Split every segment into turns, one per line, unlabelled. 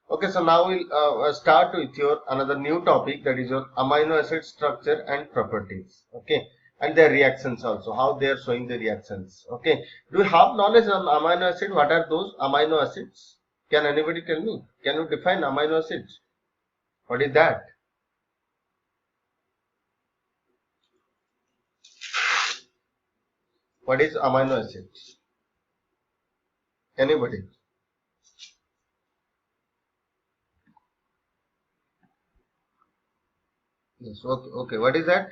Okay, so now we'll start with your another new topic, that is your amino acid structure and properties. Okay, and their reactions also, how they are showing the reactions. Okay, do you have knowledge on amino acid? What are those amino acids? Can anybody tell me? Can you define amino acids? What is that? What is amino acids? Anybody? Yes. Okay. Okay. What is that?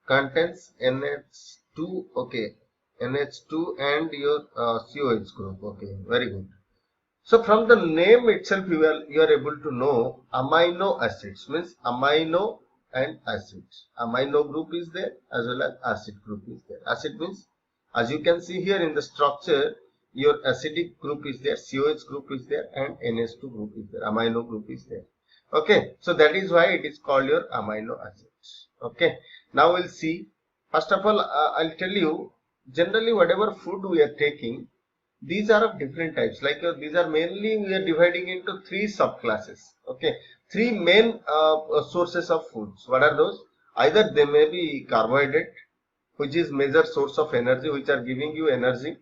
Contains NH2. Okay. NH2 and your COH group. Okay. Very good. So from the name itself, you are able to know amino acids means amino and acids. Amino group is there as well as acid group is there. Acid means, as you can see here in the structure, your acidic group is there, COH group is there, and NH2 group is there. Amino group is there. Okay, so that is why it is called your amino acids. Okay, now we'll see. First of all, I'll tell you, generally whatever food we are taking, these are of different types. Like these are mainly, we are dividing into three subclasses. Okay, three main sources of foods. What are those? Either they may be carbohydrate, which is major source of energy, which are giving you energy.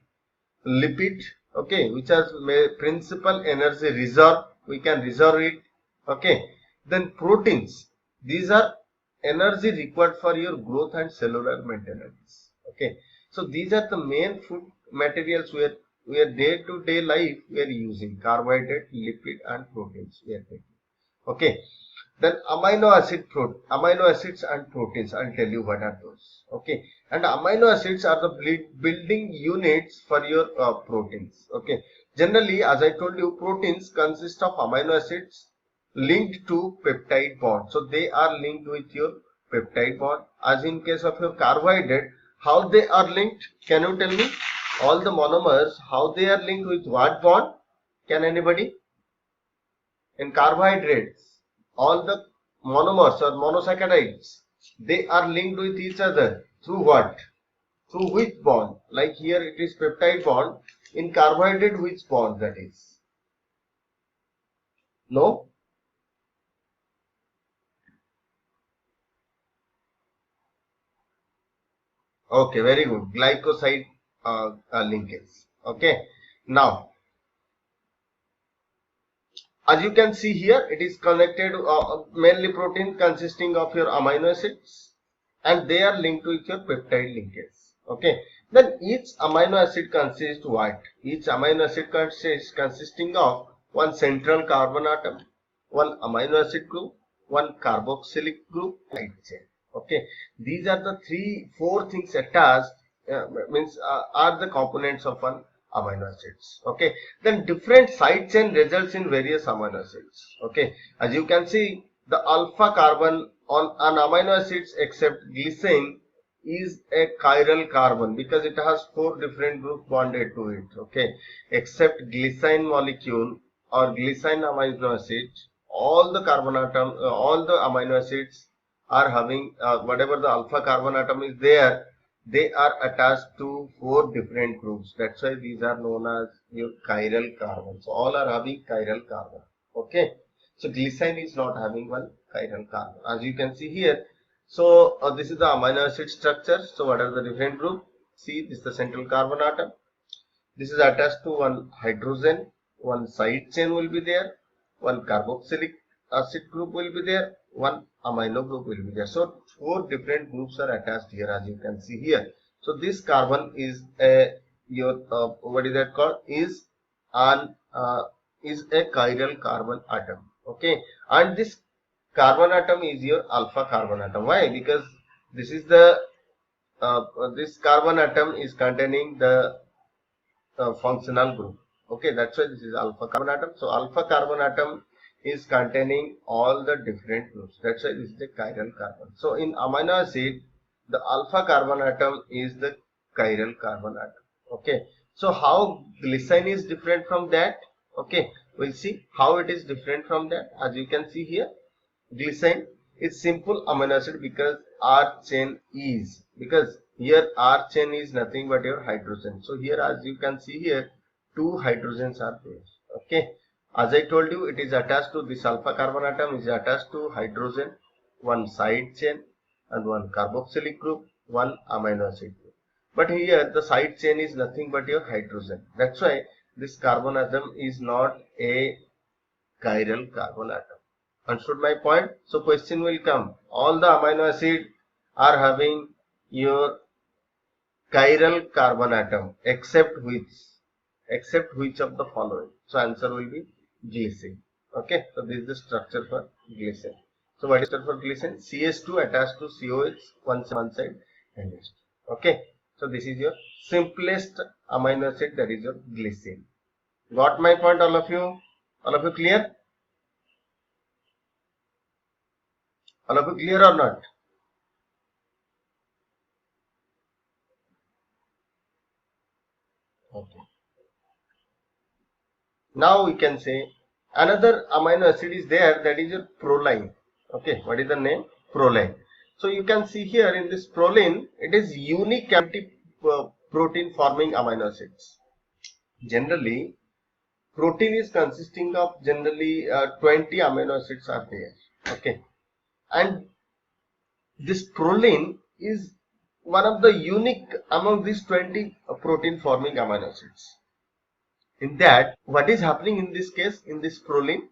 Lipid, okay, which has principal energy reserve, we can reserve it. Okay, then proteins, these are energy required for your growth and cellular maintenance. Okay, so these are the main food materials where day to day life we are using: carbohydrate, lipid and proteins we are taking. Okay, then amino acids and proteins, I'll tell you what are those. Okay, and amino acids are the building units for your proteins. Okay, generally, as I told you, proteins consist of amino acids linked to peptide bond. So they are linked with your peptide bond. As in case of your carbohydrate, how they are linked? Can you tell me? All the monomers, how they are linked with what bond? Can anybody? In carbohydrates, all the monomers or monosaccharides, they are linked with each other through what? Through which bond? Like here it is peptide bond. In carbohydrate, which bond that is? No? Okay, very good. Glycoside linkage. Okay. Now, as you can see here, it is connected mainly protein consisting of your amino acids, and they are linked with your peptide linkage. Okay, then each amino acid consists what? Each amino acid consists consisting of one central carbon atom, one amino acid group, one carboxylic group, side chain. Okay, these are the four things attached, are the components of one amino acids. Okay, then different side chain results in various amino acids. Okay, as you can see, the alpha carbon on an amino acids except glycine is a chiral carbon because it has four different groups bonded to it. Okay, except glycine molecule or glycine amino acid, all the carbon atom, all the amino acids are having whatever the alpha carbon atom is there, they are attached to four different groups. That's why these are known as your chiral carbons. All are having chiral carbon. Okay, so glycine is not having one chiral carbon, as you can see here. So this is the amino acid structure. So what are the different groups? See, this is the central carbon atom. This is attached to one hydrogen. One side chain will be there. One carboxylic acid group will be there. One amino group will be there. So four different groups are attached here, as you can see here. So this carbon is what is that called? Is a chiral carbon atom. Okay, and this carbon atom is your alpha carbon atom. Why? Because this is the this carbon atom is containing the functional group. Okay, that's why this is alpha carbon atom. So alpha carbon atom is containing all the different groups. That's why this is the chiral carbon. So in amino acid, the alpha carbon atom is the chiral carbon atom. Okay, so how glycine is different from that? Okay, we'll see how it is different from that. As you can see here, glycine is simple amino acid because R chain is, because here R chain is nothing but your hydrogen. So here, as you can see here, two hydrogens are there. Okay, As I told you, it is attached to this alpha carbon atom is attached to hydrogen, one side chain and one carboxylic group, one amino acid group. But here the side chain is nothing but your hydrogen. That's why this carbon atom is not a chiral carbon atom. Understood my point? So question will come. All the amino acid are having your chiral carbon atom except which of the following. So answer will be glycine. Okay, so this is the structure for glycine. So what is the structure for glycine? CH2 attached to COH one side and H2. Okay, so this is your simplest amino acid, that is your glycine. Got my point, all of you? All of you clear? All of you clear or not? Okay. Now we can say another amino acid is there, that is your proline. Okay, what is the name? Proline. So you can see here in this proline, it is unique protein forming amino acids. Generally, protein is consisting of generally 20 amino acids are there. Okay, and this proline is one of the unique among these 20 protein forming amino acids. In that, what is happening in this case, in this proline,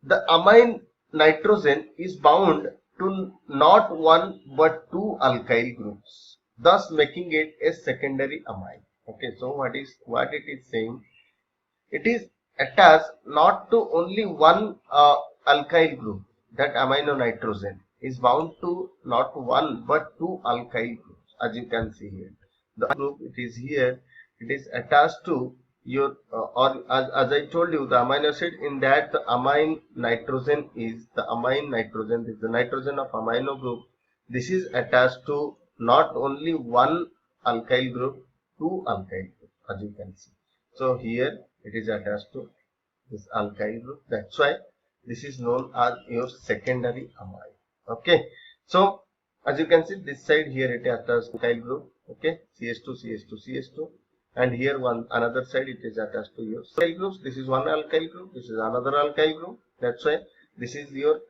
the amine nitrogen is bound to not one but two alkyl groups, thus making it a secondary amine. Okay, so what it is saying? It is attached not to only one alkyl group, that amino nitrogen is bound to not one but two alkyl groups. As you can see here, the group it is here, it is attached to your or as I told you, the amino acid in that the amine nitrogen is the nitrogen of amino group. This is attached to not only one alkyl group, two alkyl group, as you can see. So here it is attached to this alkyl group. That's why this is known as your secondary amine. Okay, so as you can see, this side here it is attached to alkyl group. Okay, CH2 CH2 CH2, and here another side it is attached to your alkyl groups. This is one alkyl group, this is another alkyl group. That's why this is your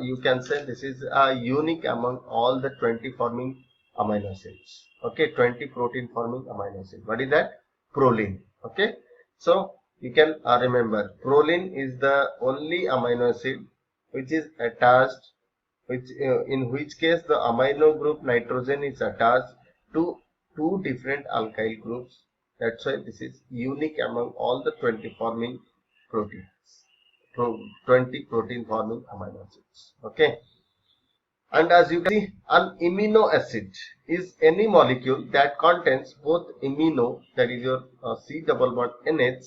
you can say this is unique among all the 20 forming amino acids. Okay, 20 protein forming amino acid. What is that? Proline. Okay, so you can remember, proline is the only amino acid which is attached, in which case the amino group nitrogen is attached to two different alkyl groups. That's why this is unique among all the 20 forming proteins, 20 protein forming amino acids. Okay, and as you can see, an amino acid is any molecule that contains both amino, that is your C double bond NH.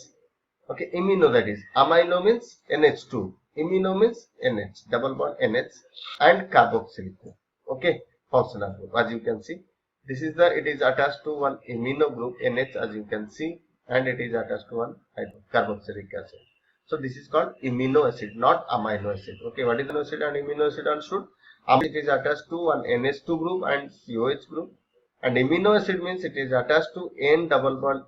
Okay, amino, that is amino means NH2, amino means NH double bond NH, and carboxylic group. Okay, functional group. As you can see, this is it is attached to one amino group NH, as you can see, and it is attached to one carboxylic acid. So this is called amino acid, not amino acid. Okay, what is amino acid and amino acid understood? Amino acid is attached to one NH2 group and COH group, and amino acid means it is attached to N double bond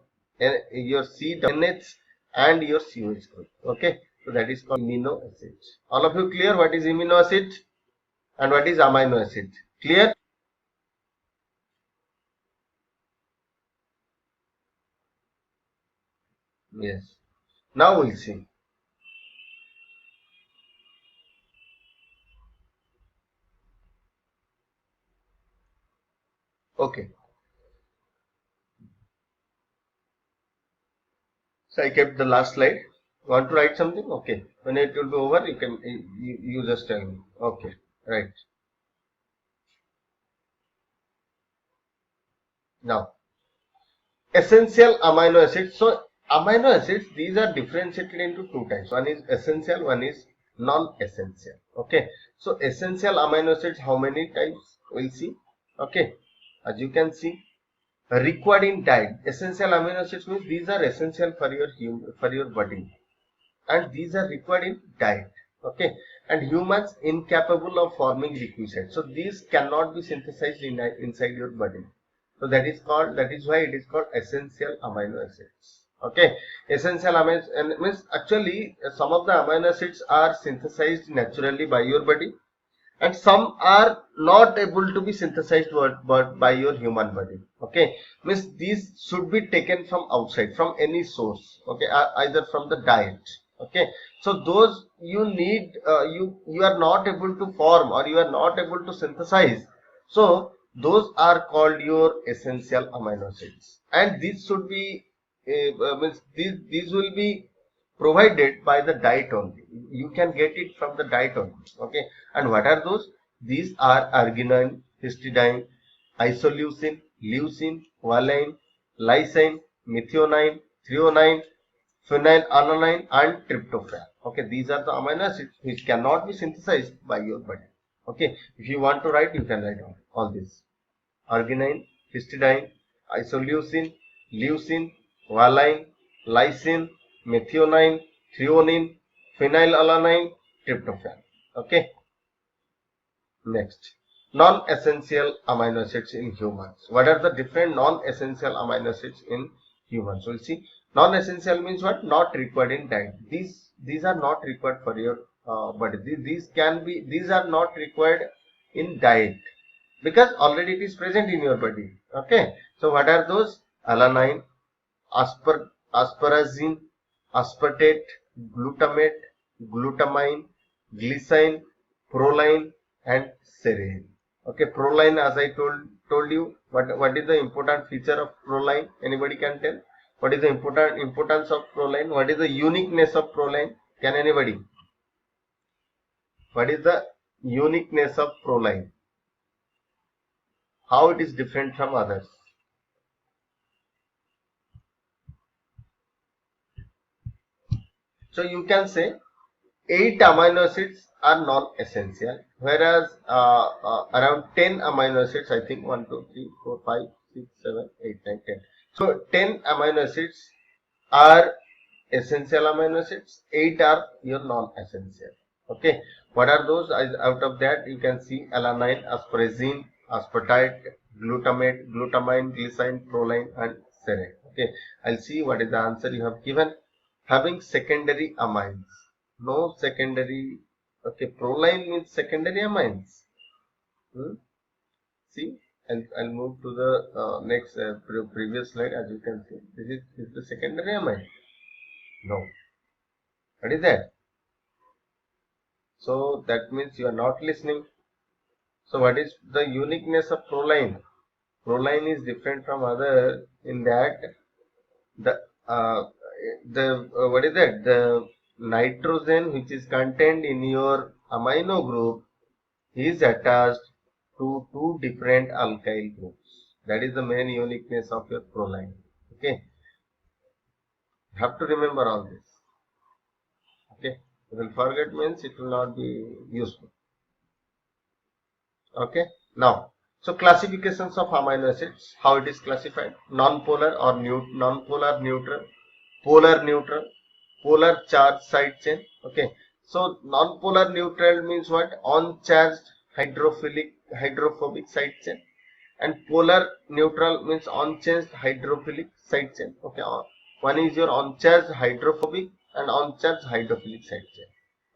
your C NH and your COH group. Okay, so that is called amino acid. All of you clear what is amino acid and what is amino acid? Clear? Yes. Now we'll see. Okay. So I kept the last slide. Want to write something? Okay. When it will be over, you can you just tell me. Okay. Right. Now, essential amino acids. So amino acids, these are differentiated into two types. One is essential, one is non-essential. Okay. So essential amino acids, how many types? We'll see. Okay. As you can see, required in diet. Essential amino acids means these are essential for your body, and these are required in diet. Okay, and humans incapable of forming requisite. So these cannot be synthesized inside your body. So that is why it is called essential amino acids. Okay, essential amino and means actually some of the amino acids are synthesized naturally by your body, and some are not able to be synthesized but by your human body. Okay, means these should be taken from outside, from any source. Okay, either from the diet. Okay, so those you need, you are not able to form or you are not able to synthesize. So those are called your essential amino acids, and these should be means these will be provided by the diet only. You can get it from the diet only. Okay, and what are those? These are arginine, histidine, isoleucine, leucine, valine, lysine, methionine, threonine, phenylalanine, and tryptophan. Okay, these are the amino acids which cannot be synthesized by your body. Okay, if you want to write, you can write all this: arginine, histidine, isoleucine, leucine, valine, lysine, methionine, threonine, phenylalanine, tryptophan. Okay. Next, non-essential amino acids in humans. What are the different non-essential amino acids in humans? We'll see. Non-essential means what? Not required in diet. These are not required for your body. These are not required in diet because already it is present in your body. Okay. So what are those? Alanine, asparagine, aspartate, glutamate, glutamine, glycine, proline, and serine. Okay, proline, as I told you, what is the important feature of proline? Anybody can tell? What is the importance of proline? What is the uniqueness of proline? Can anybody? What is the uniqueness of proline? How it is different from others? So you can say 8 amino acids are non-essential, whereas around 10 amino acids, I think 1, 2, 3, 4, 5, 6, 7, 8, 9, 10. So 10 amino acids are essential amino acids, 8 are your non-essential. Okay, what are those? Out of that, you can see alanine, asparagine, aspartate, glutamate, glutamine, glycine, proline, and serine. Okay, I'll see what is the answer you have given. Having secondary amines. No secondary. Okay, proline means secondary amines. See, I'll move to the next previous slide. As you can see, this is the secondary amine. No. What is that? So that means you are not listening. So what is the uniqueness of proline? Proline is different from other in that the what is that? The nitrogen which is contained in your amino group is attached to two different alkyl groups. That is the main uniqueness of your proline. Okay, you have to remember all this. Okay, if you will forget means it will not be useful. Okay, now so classifications of amino acids, how it is classified: non-polar or non-polar neutral, polar neutral, polar charged side chain. Okay, so non-polar neutral means what? On-charged hydrophobic side chain, and polar neutral means on-charged hydrophilic side chain. Okay, one is your on-charged hydrophobic and on-charged hydrophilic side chain.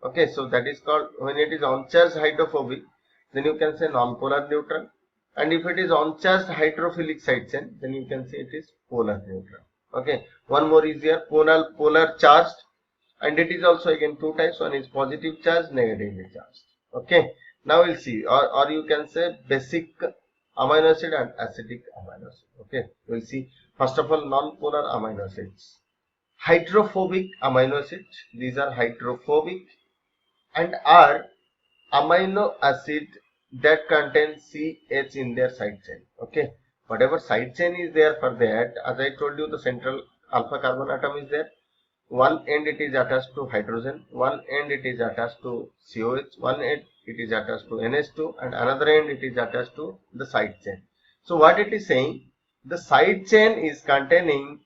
Okay, so that is called, when it is on-charged hydrophobic, then you can say non-polar neutral, and if it is on-charged hydrophilic side chain, then you can say it is polar neutral. Okay, one more is here, polar charged, and it is also again two types. One is positive charged, negatively charged. Okay, now we'll see, or you can say basic amino acid and acidic amino acid. Okay, we'll see. First of all, non-polar amino acids. Hydrophobic amino acids, these are hydrophobic and are amino acid that contain CH in their side chain. Okay, whatever side chain is there for that, as I told you, the central alpha carbon atom is there. One end it is attached to hydrogen, one end it is attached to COH, one end it is attached to NH2, and another end it is attached to the side chain. So what it is saying, the side chain is containing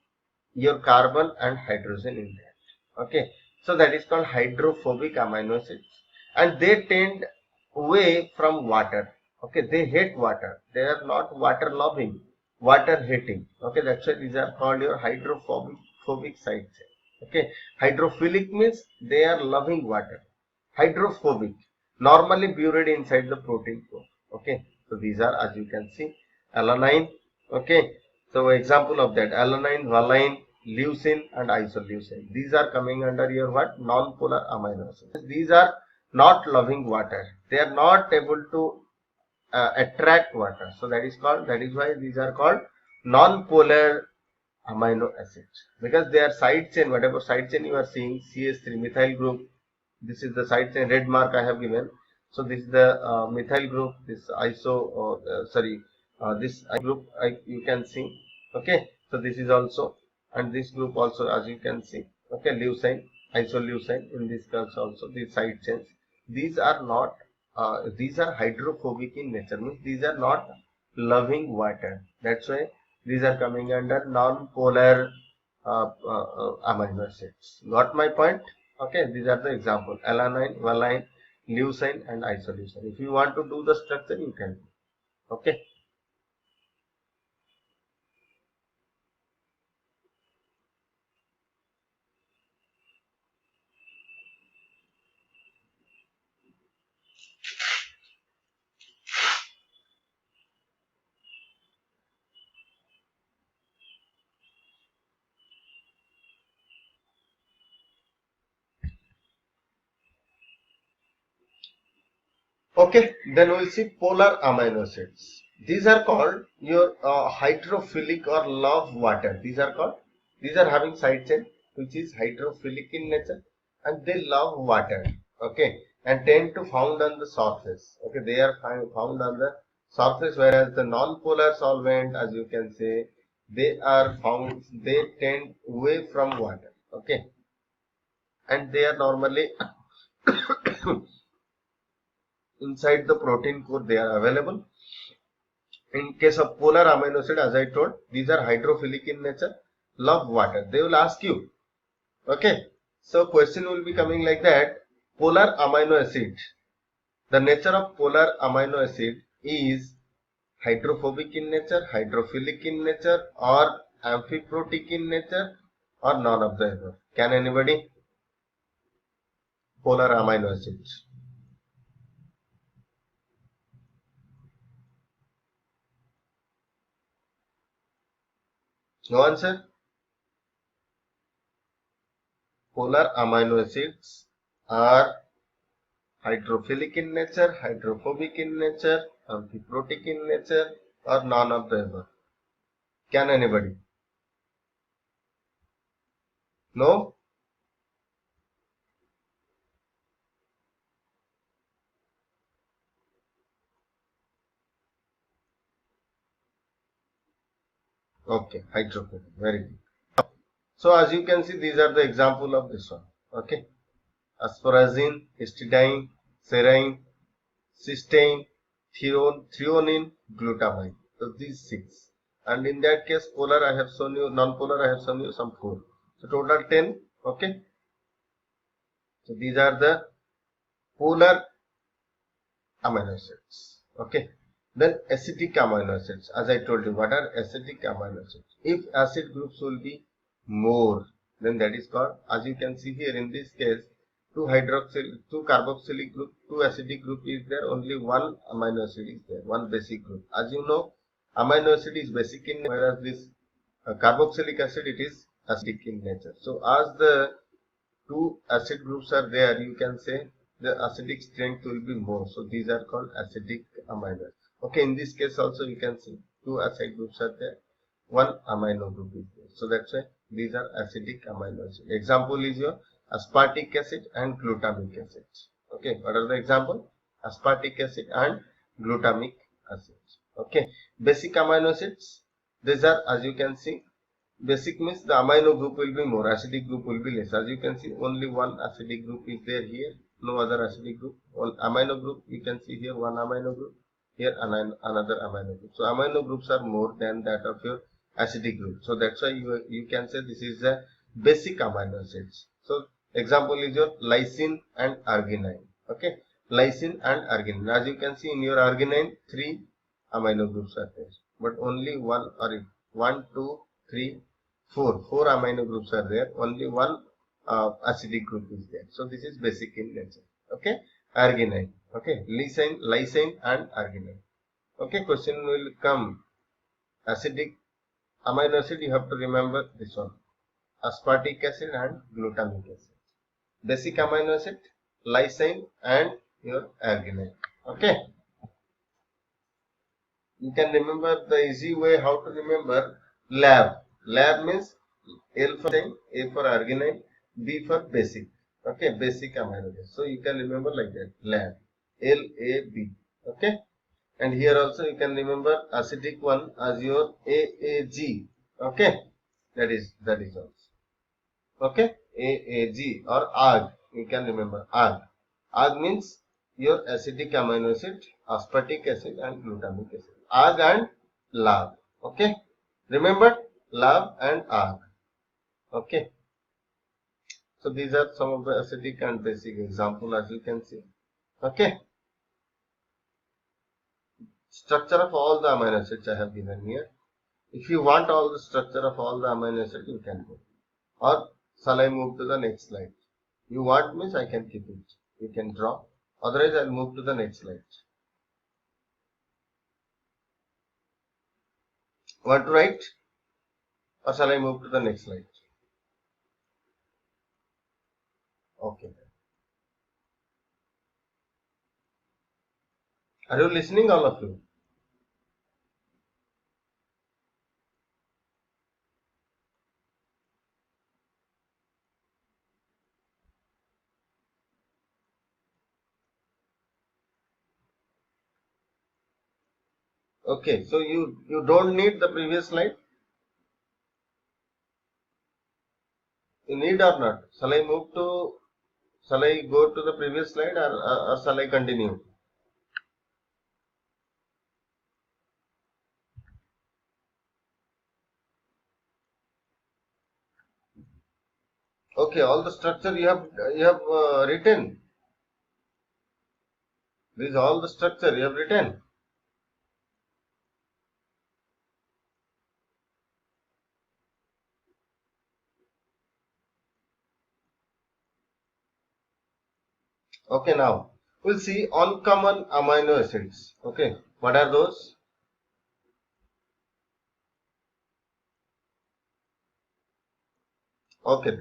your carbon and hydrogen in that. Okay, so that is called hydrophobic amino acids, and they tend away from water. Okay, they hate water. They are not water loving, water hating. Okay, that's why these are called your hydrophobic hydrophobic side chain. Okay, hydrophilic means they are loving water. Hydrophobic, normally buried inside the protein core. Okay, so these are, as you can see, alanine. Okay, so example of that, alanine, valine, leucine and isoleucine. These are coming under your what? Non-polar amino acids. These are not loving water. They are not able to attract water. So that is why these are called non-polar amino acids, because they are side chain. Whatever side chain you are seeing, CH3 methyl group, this is the side chain, red mark I have given. So this is the methyl group, this this group you can see. Okay, so this is also, and this group also, as you can see. Okay, leucine, isoleucine, in this case also these side chains. These are not these are hydrophobic in nature, means these are not loving water. That's why these are coming under non-polar amino acids. Got my point? Okay, these are the example: alanine, valine, leucine and isoleucine. If you want to do the structure, you can do. Okay. Okay, then we'll see polar amino acids. These are called your hydrophilic or love water. These are having side chain which is hydrophilic in nature, and they love water. Okay, and tend to found on the surface. Okay, they are found on the surface, whereas the non-polar solvent, as you can say, they tend away from water. Okay, and they are normally inside the protein core, they are available. In case of polar amino acid, as I told, these are hydrophilic in nature, love water. They will ask you. Okay, so question will be coming like that: polar amino acid, the nature of polar amino acid is hydrophobic in nature, hydrophilic in nature, or amphiprotic in nature, or none of the above. Can anybody? Polar amino acids. No answer? Polar amino acids are hydrophilic in nature, hydrophobic in nature, amphiprotic in nature, or none of the above. Can anybody? No? Okay, hydrophobic. Very good. So as you can see, these are the example of this one. Okay, asparagine, histidine, serine, cysteine, threonine, glutamine. So these 6. And in that case, polar I have shown you, non-polar I have shown you some 4. So total 10. Okay. So these are the polar amino acids. Okay. Then acidic amino acids. As I told you, what are acidic amino acids? If acid groups will be more, then that is called, as you can see here in this case, 2 carboxylic group, 2 acidic group is there, only 1 amino acid is there, 1 basic group. As you know, amino acid is basic in nature, whereas this carboxylic acid, it is acidic in nature. So as the 2 acid groups are there, you can say the acidic strength will be more. So these are called acidic amino acids. Okay, in this case also you can see 2 acid groups are there, 1 amino group is there. So that's why these are acidic amino acids. Example is your aspartic acid and glutamic acid. Okay, what are the example? Aspartic acid and glutamic acid. Okay, basic amino acids, these are, as you can see, basic means the amino group will be more, acidic group will be less. As you can see, only 1 acidic group is there here, no other acidic group. One amino group, you can see here 1 amino group, here another amino group. So amino groups are more than that of your acidic group. So that's why you can say this is a basic amino acids. So example is your lysine and arginine. Okay, lysine and arginine. As you can see in your arginine, 3 amino groups are there, but only 1 or 1, 2, 3, four amino groups are there, only one acidic group is there. So this is basic in nature. Okay, arginine. Okay, lysine and arginine. Okay, question will come. Acidic amino acid, you have to remember this one: aspartic acid and glutamic acid. Basic amino acid, lysine and your arginine. Okay, you can remember the easy way how to remember. Lab means L for lysine, A for arginine, B for basic. Okay, basic amino acid. So you can remember like that. Lab, LAB. Okay, and here also you can remember acidic one as your AAG. Okay, that is also. Okay, AAG or AG. You can remember AG. AG means your acidic amino acid, aspartic acid and glutamic acid. AG and LAG. Okay, remember LAG and AG. Okay, so these are some of the acidic and basic example as you can see. Okay, structure of all the amino acids I have given here. If you want all the structure of all the amino acids, you can go. Or shall I move to the next slide? You want means I can keep it. You can draw. Otherwise, I'll move to the next slide. Want to write? Or shall I move to the next slide? Okay. Are you listening, all of you? Okay, so you don't need the previous slide. You need or not? Shall I move to? Shall I go to the previous slide or shall I continue? Okay, all the structure you have written. This is all the structure you have written. Okay, now we'll see uncommon amino acids. Okay, what are those? Okay,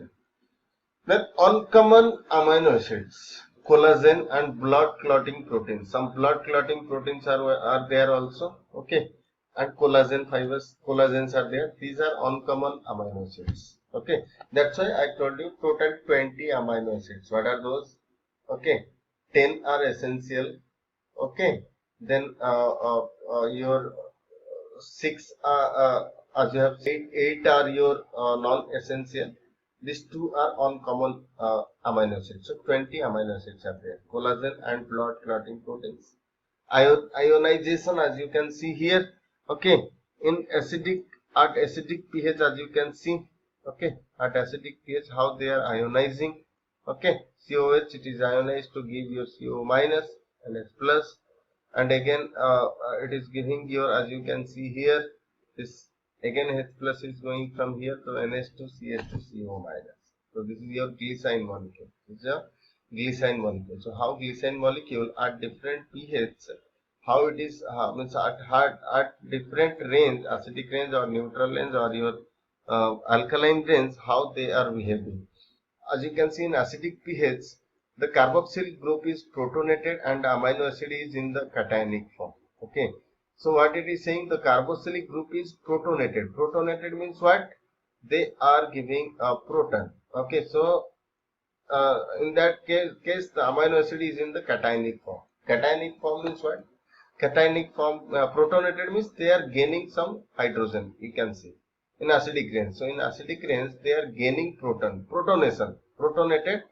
then uncommon amino acids, collagen and blood clotting proteins. Some blood clotting proteins are there also. Okay, and collagen fibers, collagens are there. These are uncommon amino acids. Okay, that's why I told you total 20 amino acids. What are those? Okay, 10 are essential. Okay, then your 6 as you have said, 8 are your non-essential. These 2 are uncommon amino acids. So 20 amino acids are there. Collagen and blood clotting proteins. Ionization, as you can see here. Okay, in acidic pH, as you can see. Okay, at acidic pH, how they are ionizing. Okay, COH, it is ionized to give your CO minus and H plus, and again it is giving your, as you can see here, this again H plus is going from here to NH to CH to CO minus. So this is your glycine molecule. This is a glycine molecule. So how glycine molecule at different pH, how it is means at different range, acidic range or neutral range or your alkaline range, how they are behaving. As you can see in acidic pH, the carboxyl group is protonated and amino acid is in the cationic form. Okay. So what it is saying, the carboxylic group is protonated. Protonated means what? They are giving a proton. Okay. So in that case, the amino acid is in the cationic form. Cationic form means what? Cationic form, protonated means they are gaining some hydrogen. You can see in acidic range. So in acidic range, they are gaining protonation, protonated.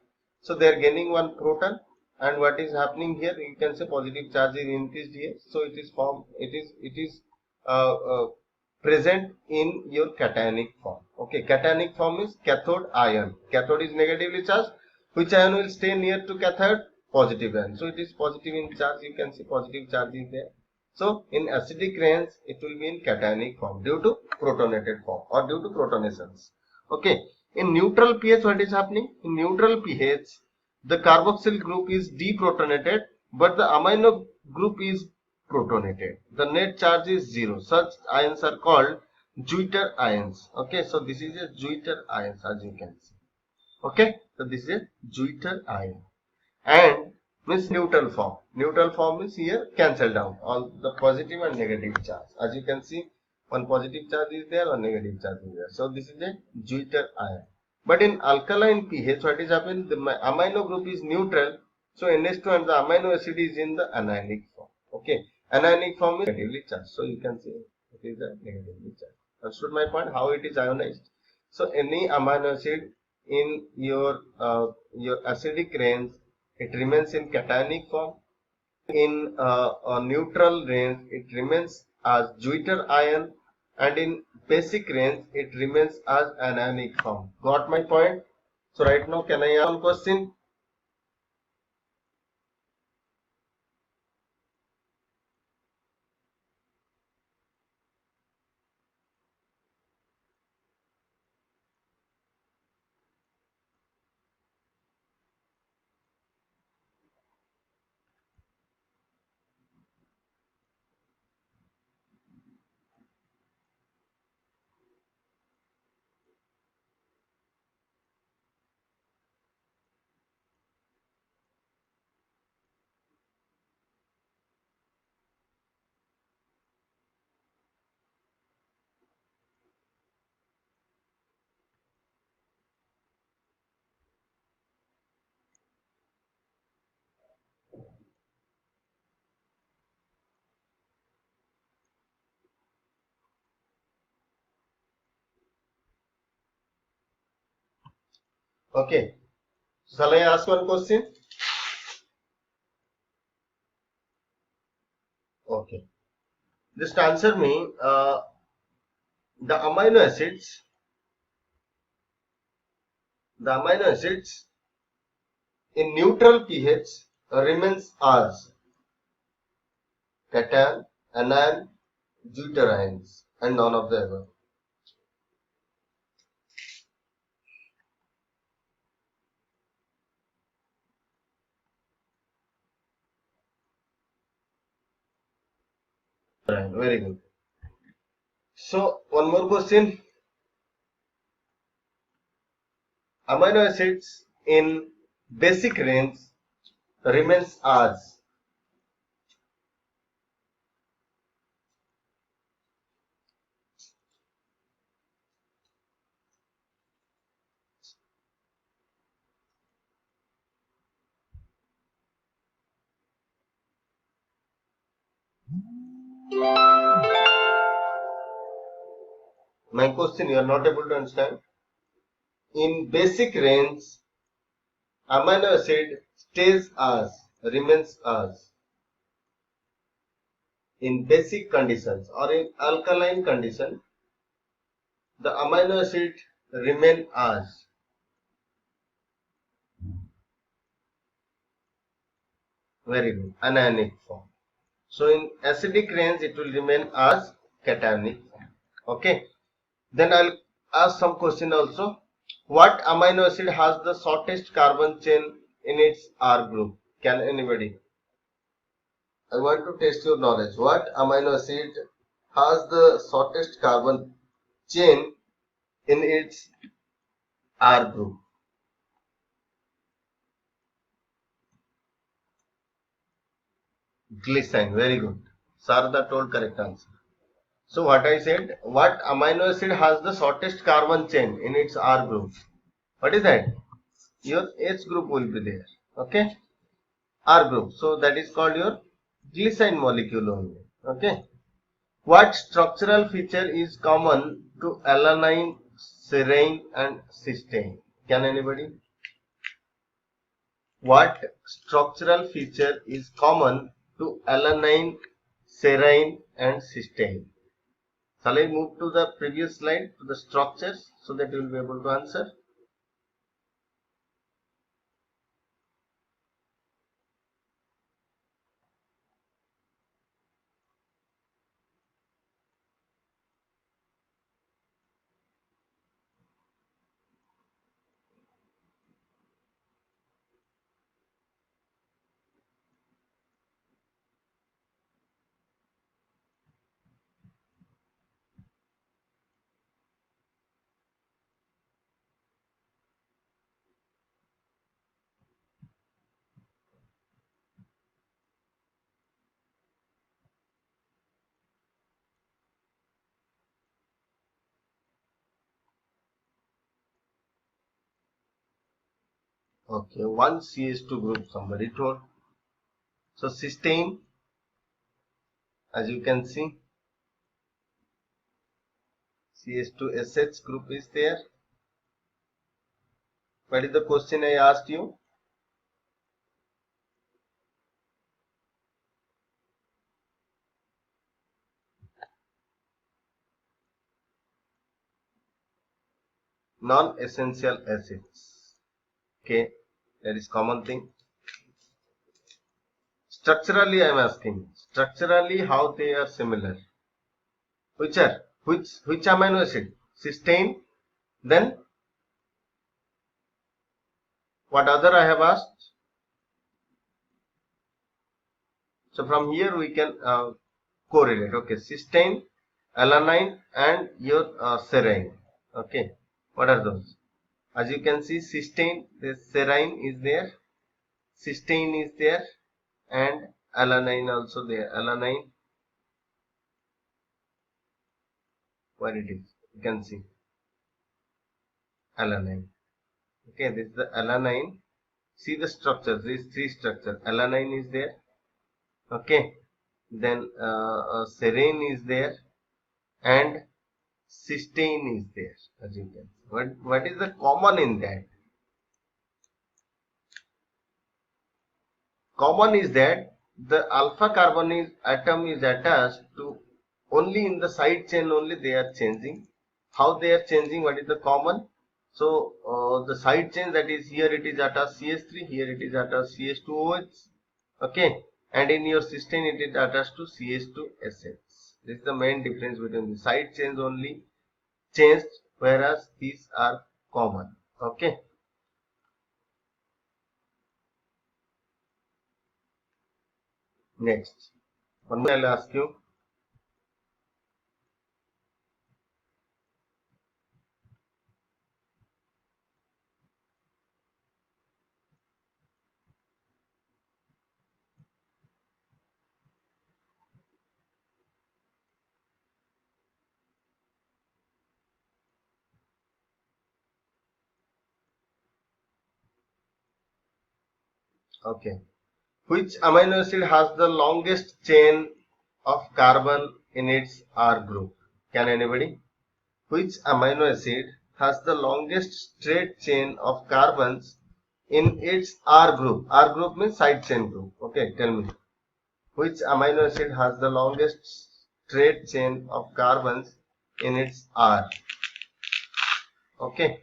So they are gaining one proton, and what is happening here? You can say positive charge is increased here. So it is present in your cationic form. Okay, cationic form is cathode ion. Cathode is negatively charged. Which ion will stay near to cathode? Positive ion. So it is positive in charge. You can see positive charge is there. So in acidic range, it will be in cationic form due to protonated form or due to protonations. Okay. In neutral pH, what is happening? In neutral pH, the carboxyl group is deprotonated, but the amino group is protonated. The net charge is 0. Such ions are called Juiter ions. Okay, so this is a Juiter ions, as you can see. Okay, so this is a Juiter ion. And means neutral form. Neutral form is here cancelled out all the positive and negative charge. As you can see, one positive charge is there, one negative charge is there. So this is a Juiter ion. But in alkaline pH, what is happening? The amino group is neutral. So NH2 and the amino acid is in the anionic form. Okay, anionic form is negatively charged. So you can see it is a negatively charged. Understood my point? How it is ionized? So any amino acid in your acidic range, it remains in cationic form. In a neutral range, it remains as Juiter ion, and in basic range, it remains as anionic form. Got my point? So right now, can I ask one question? Okay. Shall I ask one question? Okay. Just answer me. The amino acids, the amino acids in neutral pH remains as cation, anion, Juiter ions, and none of the above. Right, very good. So one more question. Amino acids in basic range remains as my question you are not able to understand. In basic range, amino acid stays as remains as in basic conditions or in alkaline condition, the amino acid remain as very good anionic form. So in acidic range, it will remain as cationic form. Okay. Then I'll ask some question also. What amino acid has the shortest carbon chain in its R group? Can anybody? I want to test your knowledge. What amino acid has the shortest carbon chain in its R group? Glycine. Very good. Sarada told correct answer. So what I said, what amino acid has the shortest carbon chain in its R group? What is that? Your H group will be there. Okay. R group. So that is called your glycine molecule only. Okay. What structural feature is common to alanine, serine and cysteine? Can anybody? What structural feature is common to alanine, serine and cysteine? Shall I move to the previous slide to the structures so that you will be able to answer? Okay, one CH2 group somebody told. So cysteine, as you can see, CH2SH group is there. What is the question I asked you? Non-essential acids. Okay, that is common thing. Structurally, I am asking. Structurally, how they are similar? Which amino acid? Cysteine. Then what other I have asked? So from here we can correlate. Okay, cysteine, alanine, and your serine. Okay, what are those? As you can see, cysteine, the serine is there, cysteine is there, and alanine also there. Alanine, where it is? You can see alanine. Okay, this is the alanine. See the structures. These three structures. Alanine is there. Okay, then serine is there, and cysteine is there. As you can see. What is the common in that? Common is that the alpha carbon atom is attached to only in the side chain only they are changing. How they are changing? What is the common? So the side chain, that is, here it is attached CH3, here it is attached CH2OH. Okay, and in your cysteine it is attached to CH2SH. This is the main difference between the side chains only changed, whereas these are common. Okay. Next, one more I'll ask you. Okay. Which amino acid has the longest chain of carbon in its R group? Can anybody? Which amino acid has the longest straight chain of carbons in its R group? R group means side chain group. Okay, tell me. Which amino acid has the longest straight chain of carbons in its R? Okay.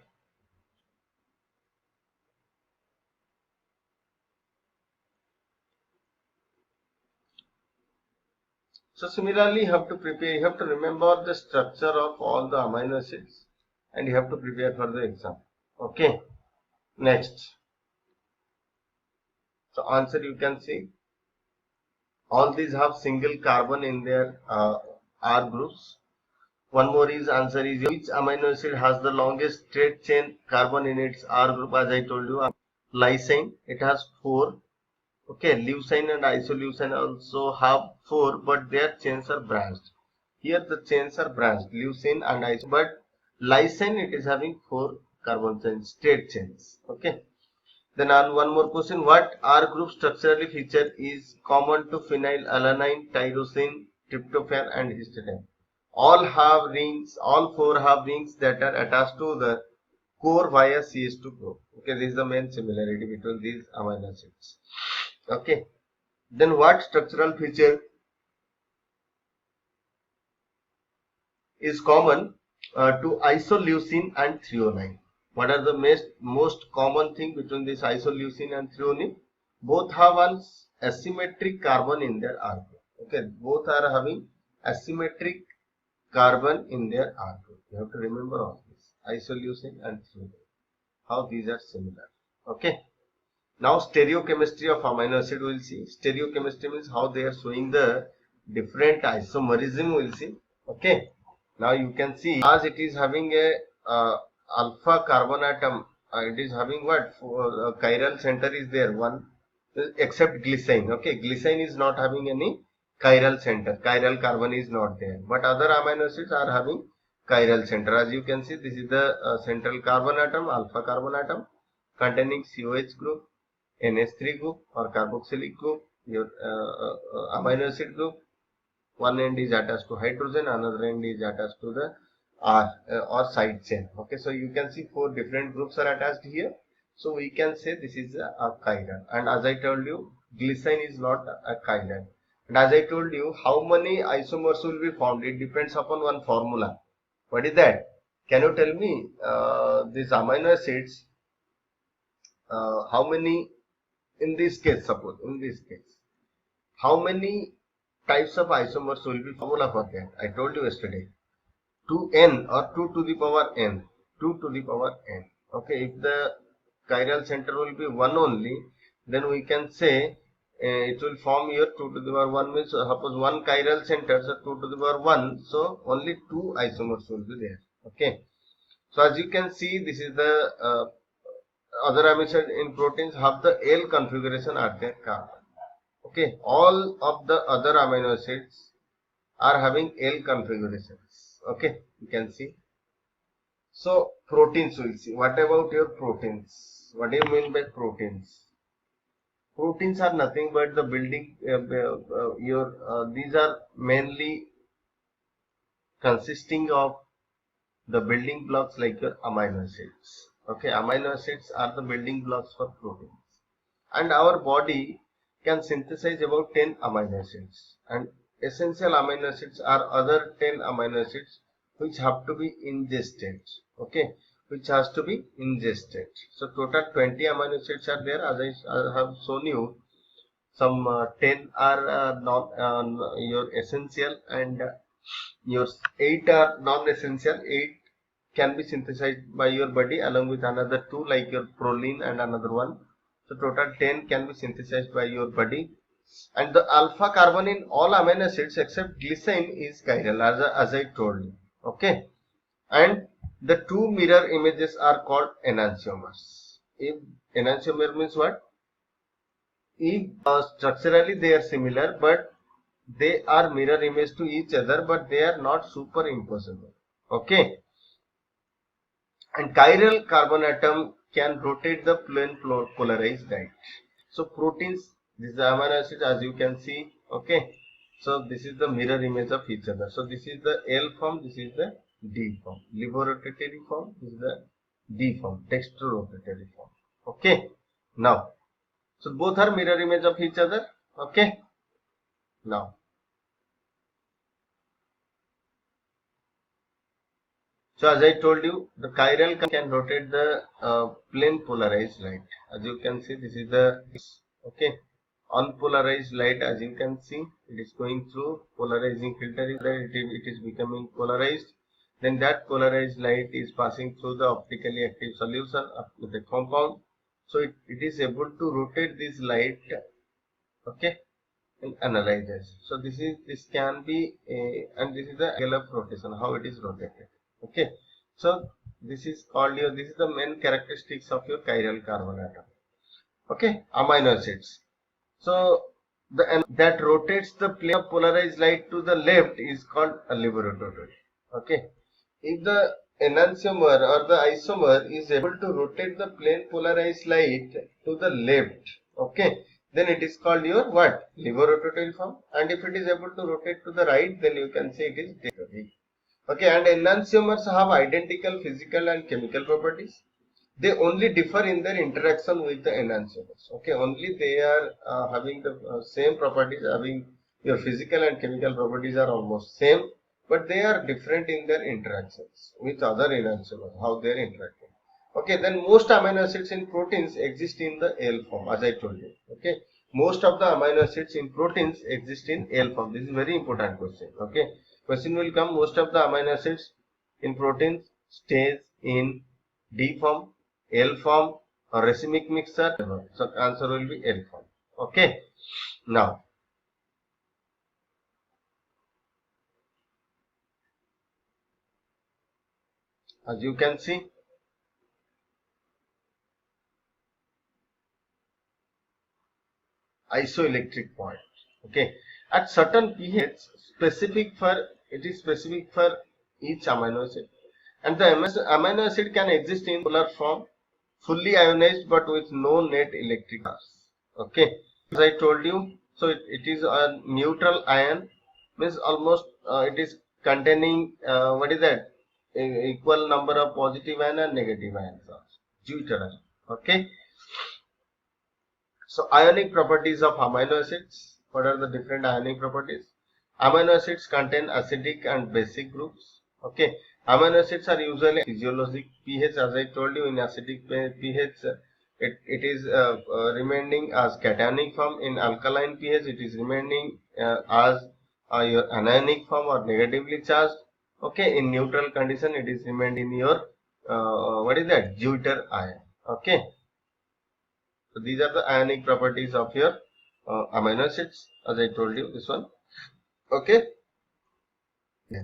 So similarly, you have to prepare, you have to remember the structure of all the amino acids, and you have to prepare for the exam. Okay. Next. So answer, you can see all these have single carbon in their R groups. One more is answer is which amino acid has the longest straight chain carbon in its R group? As I told you, lysine, it has 4. Okay, leucine and isoleucine also have 4, but their chains are branched. Here the chains are branched, leucine and isoleucine, but lysine it is having 4 carbon chains, straight chains. Okay. Then on one more question, what R group structurally feature is common to phenylalanine, tyrosine, tryptophan and histidine? All have rings, all 4 have rings that are attached to the core via CH2 group. Okay, this is the main similarity between these amino acids. Okay, then what structural feature is common to isoleucine and threonine? What are the most common thing between this isoleucine and threonine? Both have one asymmetric carbon in their R group. Okay, both are having asymmetric carbon in their R group. You have to remember all this. Isoleucine and threonine. How these are similar. Okay. Now stereochemistry of amino acid we'll see. Stereochemistry means how they are showing the different isomerism we'll see. Okay. Now you can see as it is having a alpha carbon atom, it is having what? Chiral center is there, one, except glycine. Okay, glycine is not having any chiral center. Chiral carbon is not there. But other amino acids are having chiral center. As you can see, this is the central carbon atom, alpha carbon atom. containing COH group, NH3 group or carboxylic group, your amino acid group. One end is attached to hydrogen, another end is attached to the R or side chain. Okay, so you can see 4 different groups are attached here. So we can say this is a chiral. And as I told you, glycine is not a chiral. And as I told you, how many isomers will be formed? It depends upon one formula. What is that? Can you tell me these amino acids? How many in this case? Suppose in this case, how many types of isomers will be formula for that? I told you yesterday. 2n or 2 to the power n. 2 to the power n. Okay, if the chiral center will be 1 only, then we can say it will form here 2 to the power 1 means suppose 1 chiral center, so 2 to the power 1, so only 2 isomers will be there. Okay, so as you can see, this is the other amino acid in proteins have the L configuration at their carbon. Okay, all of the other amino acids are having L configurations. Okay, you can see. So proteins we'll see. What about your proteins? What do you mean by proteins? Proteins are nothing but the building these are mainly consisting of the building blocks like your amino acids. Okay, amino acids are the building blocks for proteins. And our body can synthesize about 10 amino acids. And essential amino acids are other 10 amino acids which have to be ingested. Okay, which has to be ingested. So total 20 amino acids are there. As I have shown you, some 10 are your essential and your 8 are non-essential. 8 can be synthesized by your body along with another 2 like your proline and another one. So total 10 can be synthesized by your body. And the alpha carbon in all amino acids except glycine is chiral as I told you. Okay. And the 2 mirror images are called enantiomers. If enantiomer means what? If structurally they are similar but they are mirror image to each other but they are not superimposable. Okay. And chiral carbon atom can rotate the plane polarized light. So proteins, this is the amino acid as you can see. Okay. So this is the mirror image of each other. So this is the L form, this is the D form. Levorotatory form, this is the D form, dextrorotatory form. Okay. Now, so both are mirror image of each other. Okay. Now, so as I told you, the chiral can rotate the plane polarized light. As you can see, this is the okay unpolarized light. As you can see, it is going through polarizing filter. It is becoming polarized. Then that polarized light is passing through the optically active solution of the compound. So it is able to rotate this light. Okay. And analyzes. So this can be and this is the angle of rotation, how it is rotated. Okay, so this is called your, this is the main characteristics of your chiral carbon atom. Okay, amino acids. So that rotates the plane of polarized light to the left is called a levorotatory. Okay, if the enantiomer or the isomer is able to rotate the plane polarized light to the left, okay, then it is called your what? Levorotatory form. And if it is able to rotate to the right, then you can say it is dextrorotatory. Okay, and enantiomers have identical physical and chemical properties. They only differ in their interaction with the enantiomers. Okay, only they are having the same properties, having your physical and chemical properties are almost same, but they are different in their interactions with other enantiomers, how they are interacting. Okay, then most amino acids in proteins exist in the L form, as I told you. Okay, most of the amino acids in proteins exist in L form. This is very important question. Okay, question will come, most of the amino acids in proteins stays in D form, L form, or racemic mixture. So answer will be L form. Okay, now as you can see, isoelectric point. Okay, at certain pH specific for, it is specific for each amino acid, and the amino acid can exist in polar form, fully ionized but with no net electric charge. Okay, as I told you, so it is a neutral ion, means almost it is containing what is that, equal number of positive ion and negative ions also, deuterium. Okay, so ionic properties of amino acids. What are the different ionic properties? Amino acids contain acidic and basic groups. Okay, amino acids are usually physiologic pH. As I told you, in acidic pH, it is remaining as cationic form. In alkaline pH, it is remaining as your anionic form or negatively charged. Okay, in neutral condition, it is remained in your what is that, deuter ion. Okay. So these are the ionic properties of your amino acids, as I told you, this one. Okay. Yeah.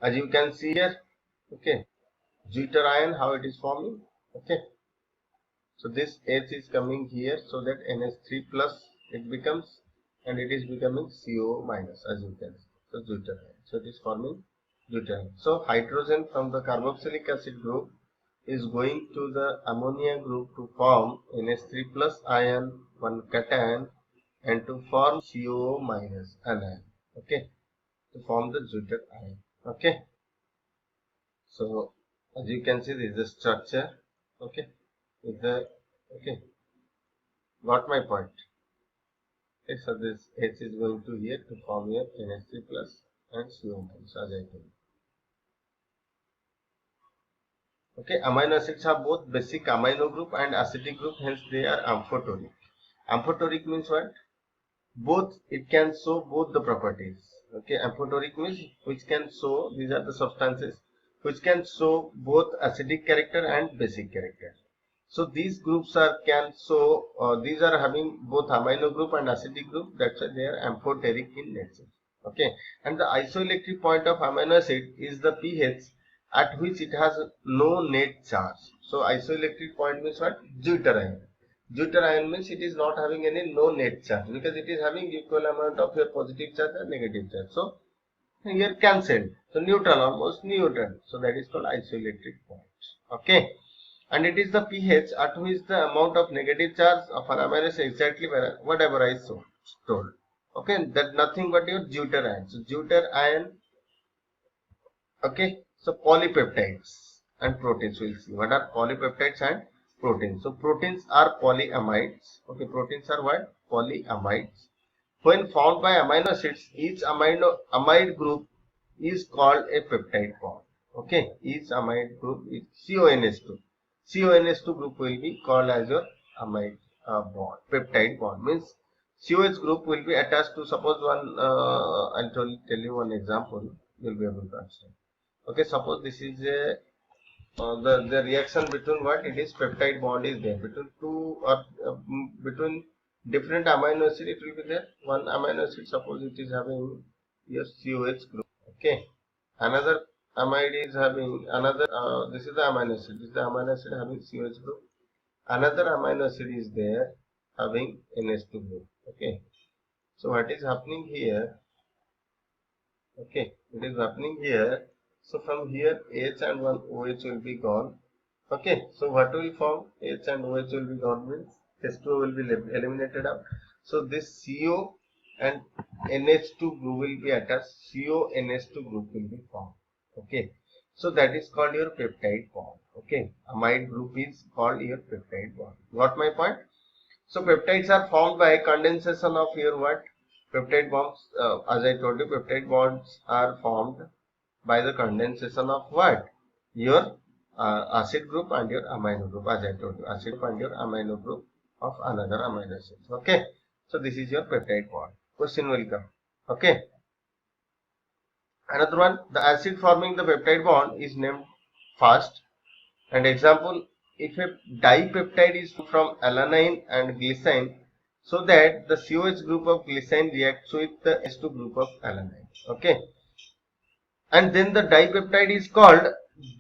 As you can see here, okay, deuter ion, how it is forming. Okay. So this H is coming here, so that NH3 plus it becomes, and it is becoming CO minus, as you can see. So deuter ion. So it is forming deuter ion. So hydrogen from the carboxylic acid group is going to the ammonia group to form NH3 plus ion, one cation, and to form CO minus anion. Okay, to form the deuter ion. Okay, so as you can see, this is the structure. Okay, with the, okay, got my point. Okay, so this H is going to here to form here NH3 plus and CO minus, as I told you. Okay, amino acids have both basic amino group and acidic group, hence they are amphoteric. Amphoteric means what? Both, it can show both the properties. Okay, amphoteric means which can show, these are the substances which can show both acidic character and basic character. So these groups are can show, these are having both amino group and acidic group, that's why they are amphoteric in nature. Okay, and the isoelectric point of amino acid is the pH at which it has no net charge. So isoelectric point means what? Deuter ion. Deuter ion means it is not having any no net charge, because it is having equal amount of your positive charge and negative charge. So here cancelled. So neutral, almost neutral. So that is called isoelectric point. Okay. And it is the pH at which the amount of negative charge of an amino is exactly whatever I told. Okay, that nothing but your deuter ion. So deuter ion. Okay, so polypeptides and proteins, we'll see what are polypeptides and proteins. So proteins are polyamides. Okay, proteins are what? Polyamides. When formed by amino acids, each amide group is called a peptide bond. Okay, each amide group is CONH2. CONH2 group will be called as your amide bond. Peptide bond means COH group will be attached to, suppose one, I'll tell you one example, you'll be able to understand. Okay, suppose this is a the reaction between what, it is peptide bond is there between two or between different amino acid, it will be there. One amino acid, suppose it is having your COH group. Okay, another amide is having another, this is the amino acid, this is the amino acid having COH group. Another amino acid is there having NH2 group. Okay, so what is happening here? Okay, it is happening here. So from here H and one OH will be gone. Okay, so what will form? H and OH will be gone means H2O will be eliminated out. So this CO and NH2 group will be attached. CO NH2 group will be formed. Okay, so that is called your peptide bond. Okay, amide group is called your peptide bond. Got my point? So peptides are formed by condensation of your what? Peptide bonds. As I told you, peptide bonds are formed by the condensation of what? Your acid group and your amino group, as I told you, acid group and your amino group of another amino acid. Okay, so this is your peptide bond. Question will come. Okay, another one, the acid forming the peptide bond is named fast. And example, if a dipeptide is from alanine and glycine, so that the COH group of glycine reacts with the H2 group of alanine. Okay, and then the dipeptide is called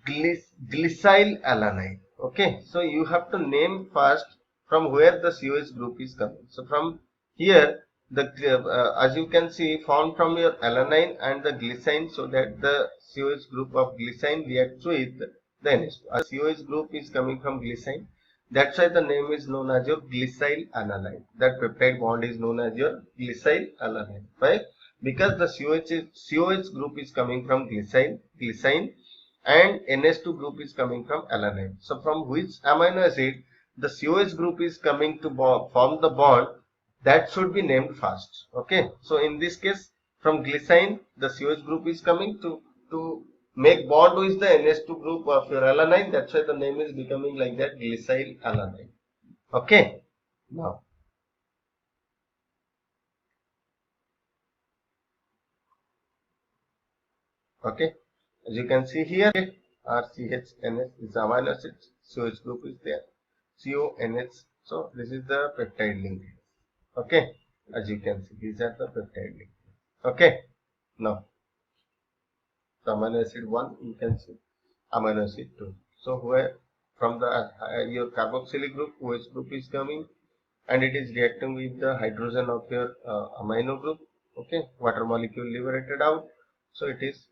glycyl alanine. Okay, so you have to name first from where the COH group is coming. So from here as you can see, formed from your alanine and the glycine, so that the COH group of glycine reacts with the NH2. A COH group is coming from glycine. That's why the name is known as your glycyl alanine. That peptide bond is known as your glycyl alanine. Right? Because the COH group is coming from glycine, and NH2 group is coming from alanine. So from which amino acid the COH group is coming to form the bond, that should be named first. Okay, so in this case, from glycine the COH group is coming to make bond with the NH2 group of your alanine. That's why the name is becoming like that, glycyl alanine. Okay, now okay, as you can see here, RCHNS is amino acid, COH group is there, CONH. So this is the peptide link. Okay, as you can see, these are the peptide link. Okay, now the amino acid 1, you can see amino acid 2. So where from the your carboxylic group, OH group is coming, and it is reacting with the hydrogen of your amino group. Okay, water molecule liberated out, so it is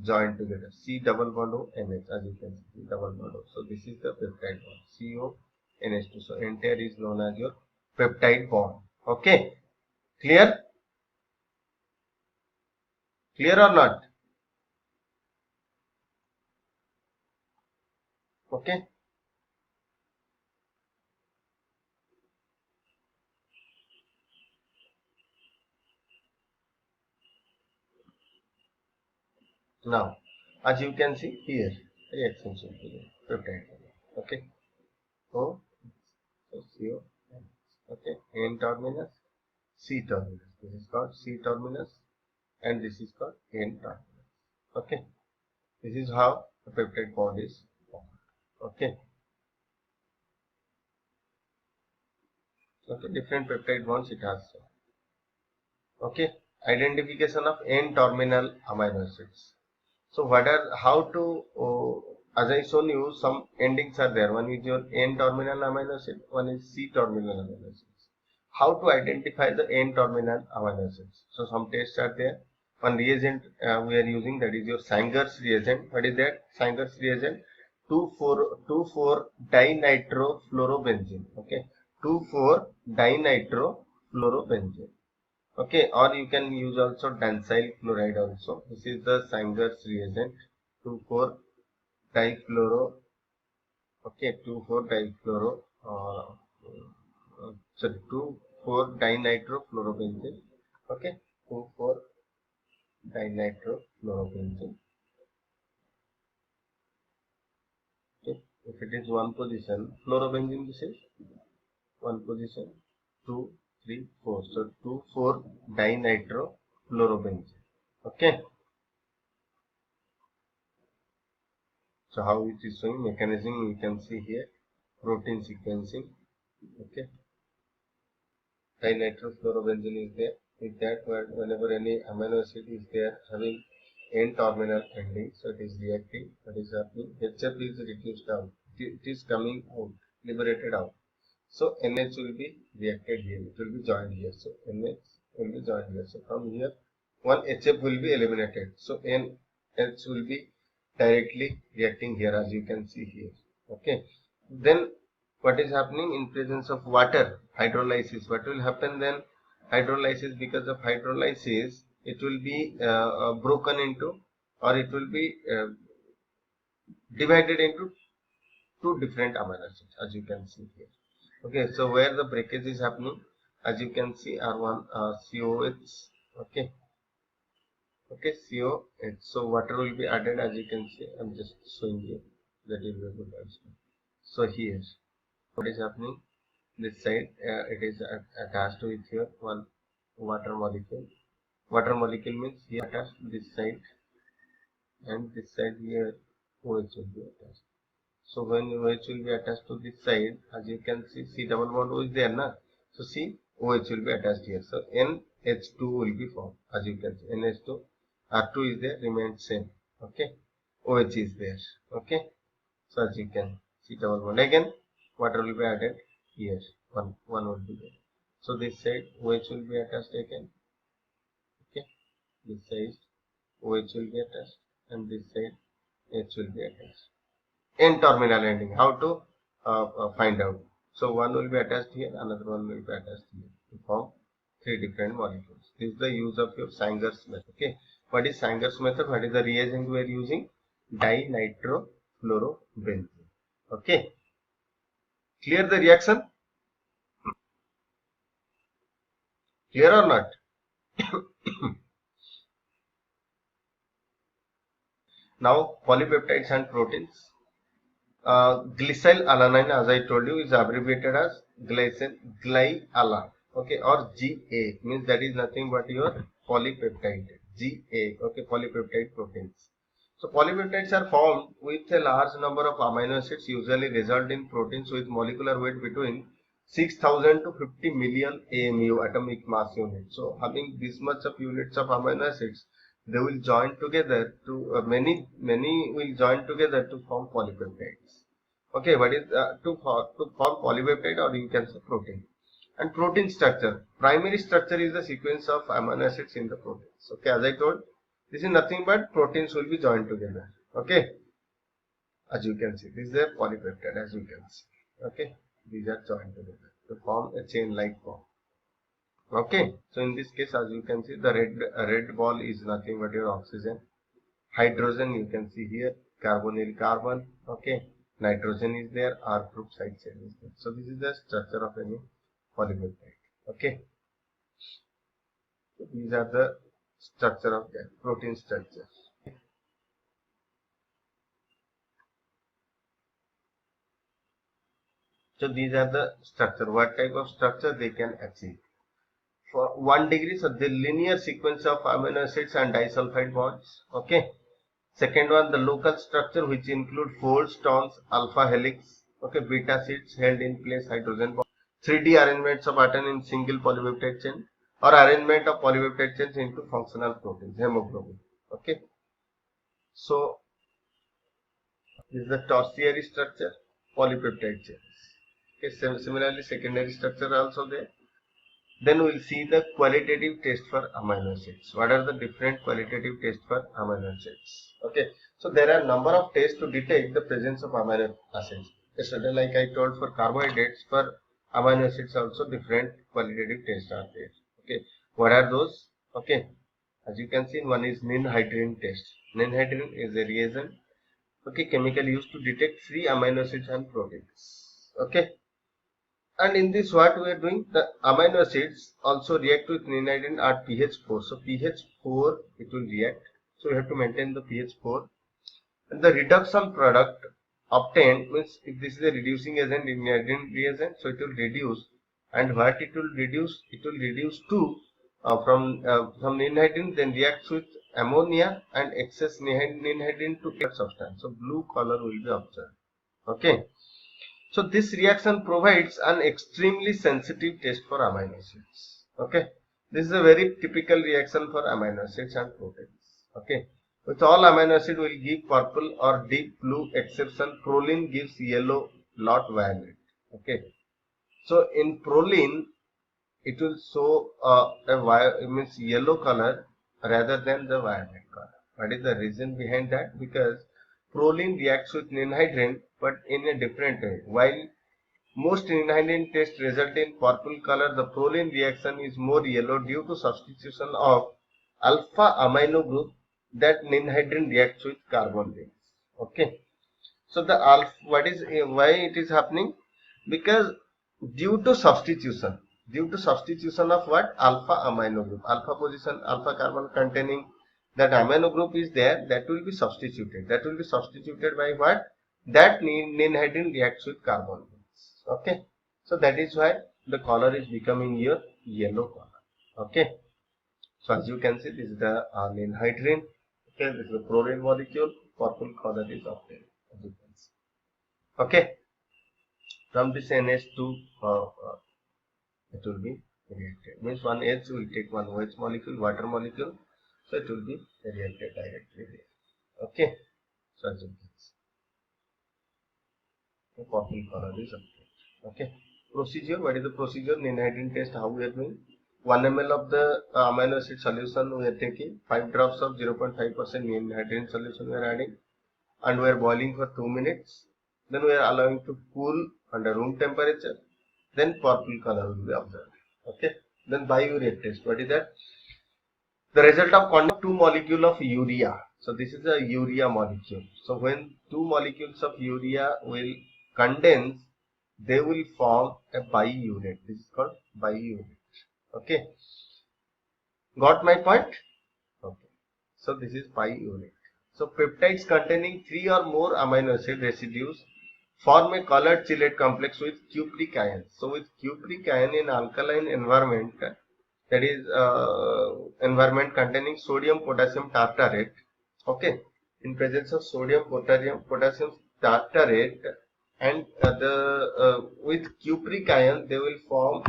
joined together. C double bond O NH, as you can see, double bond O. So this is the peptide bond, CO NH2. So entire is known as your peptide bond. Okay, clear? Clear or not? Okay. Now, as you can see here, reaction should be peptide. Okay. So, CO. Okay. N terminus, C terminus. This is called C terminus, and this is called N terminus. Okay. This is how the peptide bond is formed. Okay. Okay. Different peptide bonds it has. Okay. Identification of N terminal amino acids. So what are how to as I shown you, some endings are there. One is your N terminal amino acid, one is C terminal amino acids. How to identify the N terminal amino acids? So some tests are there. One reagent we are using, that is your Sanger's reagent. What is that? Sanger's reagent, 2,4 dinitrofluorobenzene. Okay, 2,4 dinitrofluorobenzene. Okay, or you can use also dancyl chloride also. This is the Sanger's reagent, 2,4 difluoro. Okay, 2,4 difluoro. Sorry, 2,4 dinitrofluorobenzene. Okay, 2,4 dinitrofluorobenzene. Okay, if it is one position, fluorobenzene this is one position, 2, 3, 4. So 2,4 dinitrofluorobenzene. Okay. So how it is showing mechanism, you can see here, protein sequencing. Okay, dinitrofluorobenzene is there. With that, whenever any amino acid is there having N terminal ending, so it is reacting. What is happening? HF is reduced down. It is coming out, liberated out. So NH will be reacted here. It will be joined here. So NH will be joined here. So from here, one HF will be eliminated. So NH will be directly reacting here, as you can see here. Okay. Then what is happening in presence of water? Hydrolysis. What will happen then? Hydrolysis, because of hydrolysis, it will be broken into, or it will be divided into two different amino acids, as you can see here. Okay, so where the breakage is happening, as you can see, R1 COH. Okay, okay, COH. So water will be added, as you can see. I'm just showing you that is very good also. So here, what is happening? This side, it is attached with here one water molecule. Water molecule means here attached to this side, and this side here OH will be attached. So when OH will be attached to this side, as you can see, C double bond O is there, na? So C OH will be attached here. So NH2 will be formed, as you can see. NH2, R2 is there, remains same. Okay, OH is there. Okay, so as you can see, double bond again, water will be added here. One will be there. So this side OH will be attached again. Okay, this side OH will be attached and this side H will be attached. N terminal ending. How to find out? So one will be attached here, another one will be attached here to form three different molecules. This is the use of your Sanger's method. Okay, what is Sanger's method? What is the reagent we are using? Dinitrofluorobenzene. Okay, clear the reaction? Clear or not? Now polypeptides and proteins. Glycyl alanine, as I told you, is abbreviated as glyala. Okay, or GA means that is nothing but your polypeptide. GA. Okay, polypeptide proteins. So polypeptides are formed with a large number of amino acids, usually result in proteins with molecular weight between 6,000 to 50 million AMU, atomic mass unit. So having this much of units of amino acids, they will join together to many will join together to form polypeptides. Okay, what is to form polypeptide, or you can say protein. And protein structure, primary structure is the sequence of amino acids in the proteins. Okay, as I told, this is nothing but proteins will be joined together. Okay, as you can see, this is a polypeptide, as you can see. Okay, these are joined together to form a chain like form. Okay, so in this case, as you can see, the red ball is nothing but your oxygen. Hydrogen you can see here, carbonyl carbon. Okay, nitrogen is there, R group side chain is there. So this is the structure of any polypeptide. Okay, so these are the structure of the protein structure. So these are the structure. What type of structure they can achieve? For 1 degree, so the linear sequence of amino acids and disulfide bonds. Okay. Second one, the local structure, which include folds, turns, alpha helix, okay, beta sheets held in place, hydrogen bond. 3D arrangements of atom in single polypeptide chain, or arrangement of polypeptide chains into functional proteins, hemoglobin. Okay. So this is the tertiary structure, polypeptide chains. Okay. Similarly, secondary structure also there. Then we will see the qualitative test for amino acids. What are the different qualitative tests for amino acids? Okay, so there are number of tests to detect the presence of amino acids. Yesterday, like I told, for carbohydrates, for amino acids also different qualitative tests are there. Okay, what are those? Okay, as you can see, one is ninhydrin test. Ninhydrin is a reagent, okay, chemical used to detect free amino acids and proteins. Okay. And in this, what we are doing, the amino acids also react with ninhydrin at pH 4. So pH 4 it will react. So we have to maintain the pH 4. And the reduction product obtained means, if this is a reducing agent, ninhydrin reagent, so it will reduce. And what it will reduce? It will reduce to from ninhydrin, then reacts with ammonia and excess ninhydrin to a substance. So blue color will be observed. Okay. So this reaction provides an extremely sensitive test for amino acids. Okay, this is a very typical reaction for amino acids and proteins. Okay, with all amino acid will give purple or deep blue, exception proline gives yellow, not violet. Okay, so in proline it will show it means yellow color rather than the violet color. What is the reason behind that? Because proline reacts with ninhydrin but in a different way. While most ninhydrin tests result in purple color, the proline reaction is more yellow due to substitution of alpha amino group that ninhydrin reacts with carbon rings. Okay. So the alpha, what is why it is happening? Because due to substitution of what? Alpha amino group, alpha position, alpha carbon containing that amino group is there, that will be substituted. That will be substituted by what? That ninhydrin reacts with carbon rings. Okay, so that is why the color is becoming your yellow color. Okay, so as you can see, this is the ninhydrin. Okay, this is the proline molecule. Purple color is obtained, as you can see. Okay, from this NH2 it will be reacted. Means one H will take one OH molecule, water molecule, so it will be reacted directly there. Okay, so as you can see, the purple color is obtained. Okay, Procedure, what is the procedure in nitrogen test? How we are doing? 1 ml of the amino acid solution we are taking, 5 drops of 0.5% nitrogen solution we are adding, and we are boiling for 2 minutes. Then we are allowing to cool under room temperature. Then purple color will be observed. Okay. Then biuret test. What is that? The result of contact of two molecules of urea. So this is a urea molecule. So when two molecules of urea will condense, they will form a biuret. This is called biuret. Okay. Got my point? Okay. So this is biuret. So peptides containing 3 or more amino acid residues form a colored chelate complex with cupric ions. So with cupric ion in alkaline environment, that is environment containing sodium potassium tartarate, okay, in presence of sodium potassium tartarate and with cupric ion they will form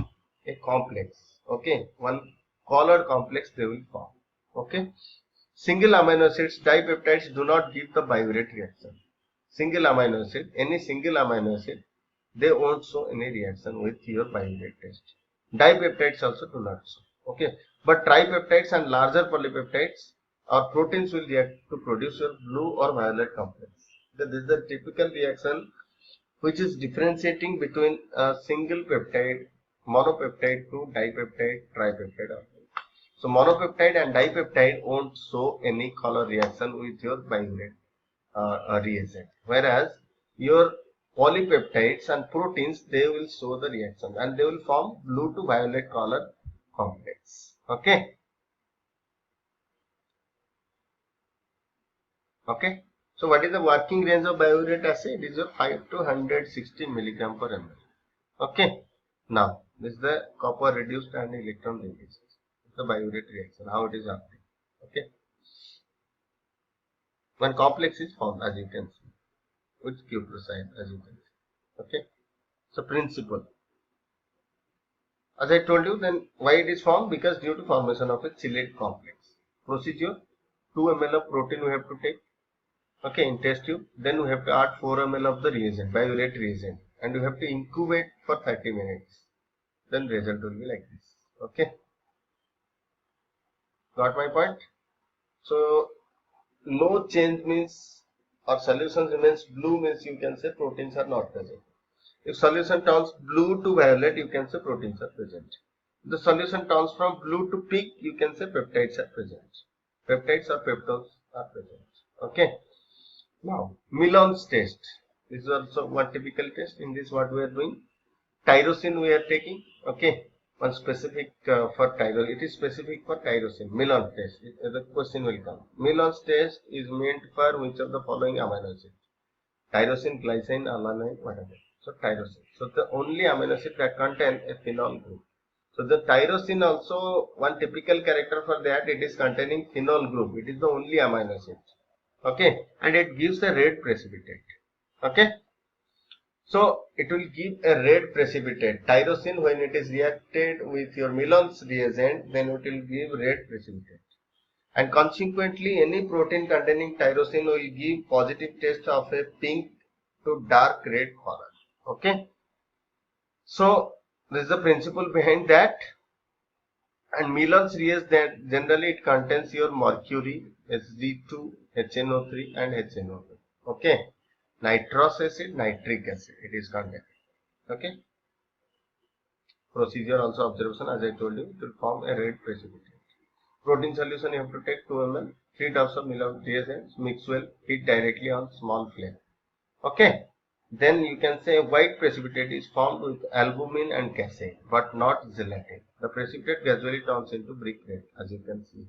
a complex, okay, one colored complex they will form, okay. Single amino acids, dipeptides do not give the biuret reaction. Single amino acid, any single amino acid, they won't show any reaction with your biuret test. Dipeptides also do not show. Okay, but tripeptides and larger polypeptides or proteins will react to produce your blue or violet complex. This is the typical reaction which is differentiating between a single peptide, monopeptide to dipeptide, tripeptide. So monopeptide and dipeptide won't show any color reaction with your biuret reagent, whereas your polypeptides and proteins, they will show the reaction and they will form blue to violet color complex. Okay. Okay. So what is the working range of biuret acid? It is 5 to 160 milligram per ml. Okay. Now this is the copper reduced and electron release. The biuret reaction, how it is happening. Okay. One complex is formed, as you can see, with cuproside, as you can see. Okay. So principle. As I told you, then why it is formed? Because due to formation of a chelate complex. Procedure: 2 ml of protein we have to take, okay, in test tube. Then we have to add 4 ml of the reagent, biuret reagent, and we have to incubate for 30 minutes. Then result will be like this. Okay. Got my point? So no change means, or solution remains blue means you can say proteins are not present. If solution turns blue to violet, you can say proteins are present. If the solution turns from blue to pink, you can say peptides are present. Peptides or peptones are present. Okay. Now, Milon's test. This is also one typical test. In this, what we are doing? Tyrosine we are taking. Okay. One specific for tyrosine. It is specific for tyrosine. Milon test. The question will come. Milon's test is meant for which of the following amino acids? Tyrosine, glycine, alanine, whatever. So tyrosine. So the only amino acid that contain a phenol group. So the tyrosine also, one typical character for that, it is containing phenol group. It is the only amino acid. Okay. And it gives a red precipitate. Okay. So it will give a red precipitate. Tyrosine, when it is reacted with your Milon's reagent, then it will give red precipitate. And consequently, any protein containing tyrosine will give positive test of a pink to dark red color. Okay. So this is the principle behind that. And Milon's reagent, generally it contains your mercury, Hg2, HNO3 and HNO2. Okay. Nitrous acid, nitric acid, it is contained. Okay. Procedure also observation, as I told you, it will form a red precipitate. Protein solution you have to take 2 ml, 3 drops of Milon reagents, mix well, heat directly on small flame. Okay. Then you can say a white precipitate is formed with albumin and casein, but not gelatin. The precipitate gradually turns into brick red, as you can see.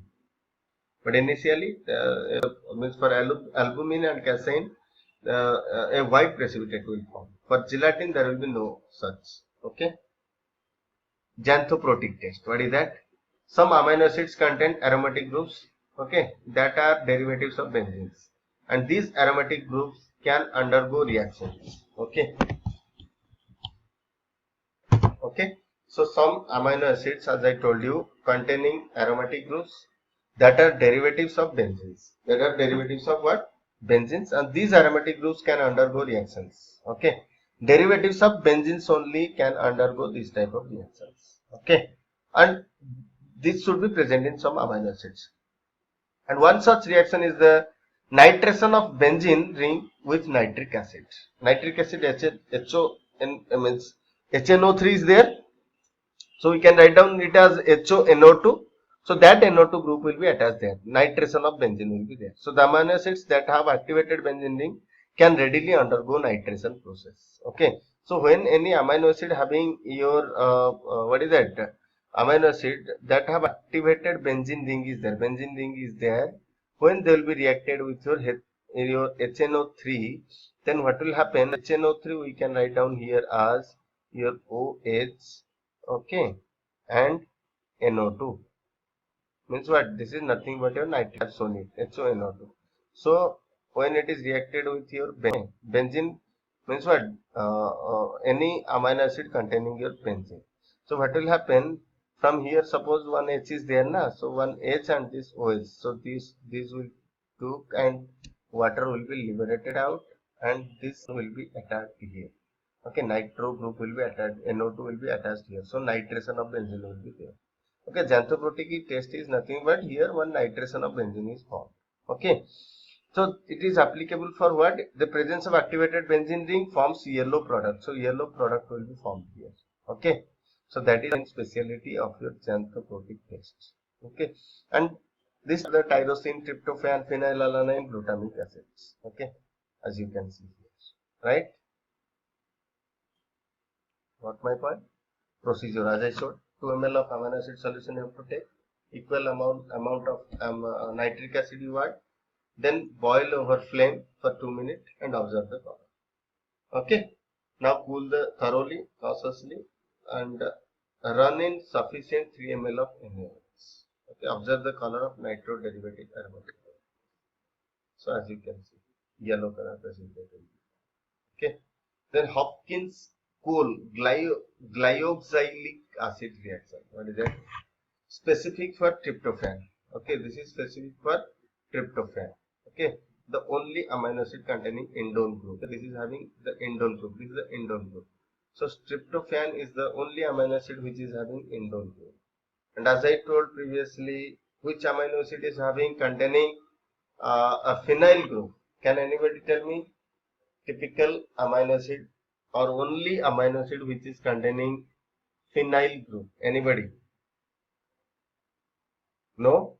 But initially, means for albumin and casein, a white precipitate will form. For gelatin, there will be no such. Okay. Xanthoprotic test. What is that? Some amino acids contain aromatic groups, okay, that are derivatives of benzenes, and these aromatic groups can undergo reactions. Okay. Okay. So some amino acids, as I told you, containing aromatic groups that are derivatives of benzenes. That are derivatives of what? Benzenes, and these aromatic groups can undergo reactions. Okay. derivatives of benzenes only can undergo this type of reactions. Okay, and this should be present in some amino acids. And one such reaction is the nitration of benzene ring with nitric acid. Nitric acid means HNO3 is there. So we can write down it as HONO2. So that NO2 group will be attached there. Nitration of benzene will be there. So the amino acids that have activated benzene ring can readily undergo nitration process. Okay. So when any amino acid having your what is that? Amino acid that have activated benzene ring is there. Benzene ring is there. When they will be reacted with your HNO3, then what will happen? HNO3 we can write down here as your OH, okay, and NO2 means what? This is nothing but your nitric acid, shown it, HONO2. So when it is reacted with your benzene means what? Any amino acid containing your benzene. So what will happen? From here, suppose one H is there, na? So one H and this OH. So these will cook and water will be liberated out, and this will be attached here. Okay, nitro group will be attached, NO2 will be attached here. So nitration of benzene will be there. Okay, xanthoprotic test is nothing but here one nitration of benzene is formed. Okay, so it is applicable for what? The presence of activated benzene ring forms yellow product. So yellow product will be formed here. Okay, so that is one speciality of your xanthoprotic test. Okay, and this are the tyrosine, tryptophan, phenylalanine, glutamic acids. Okay, as you can see here, right? Got my point? Procedure as I showed, 2 ml of amino acid solution you have to take, equal amount of nitric acid you add, then boil over flame for 2 minutes and observe the color. Okay, now cool the thoroughly, cautiously, and run in sufficient 3 ml of NaOH. Okay, observe the color of nitro derivative aromatic. So as you can see, yellow color precipitate. Okay, then Hopkins cool glyoxylic acid reaction. What is that? Specific for tryptophan. Okay, this is specific for tryptophan. Okay, the only amino acid containing indole group. This is having the indole group. This is the indole group. So tryptophan is the only amino acid which is having indole group. And as I told previously, which amino acid is having containing a phenyl group? Can anybody tell me? Typical amino acid or only amino acid which is containing phenyl group? Anybody? No?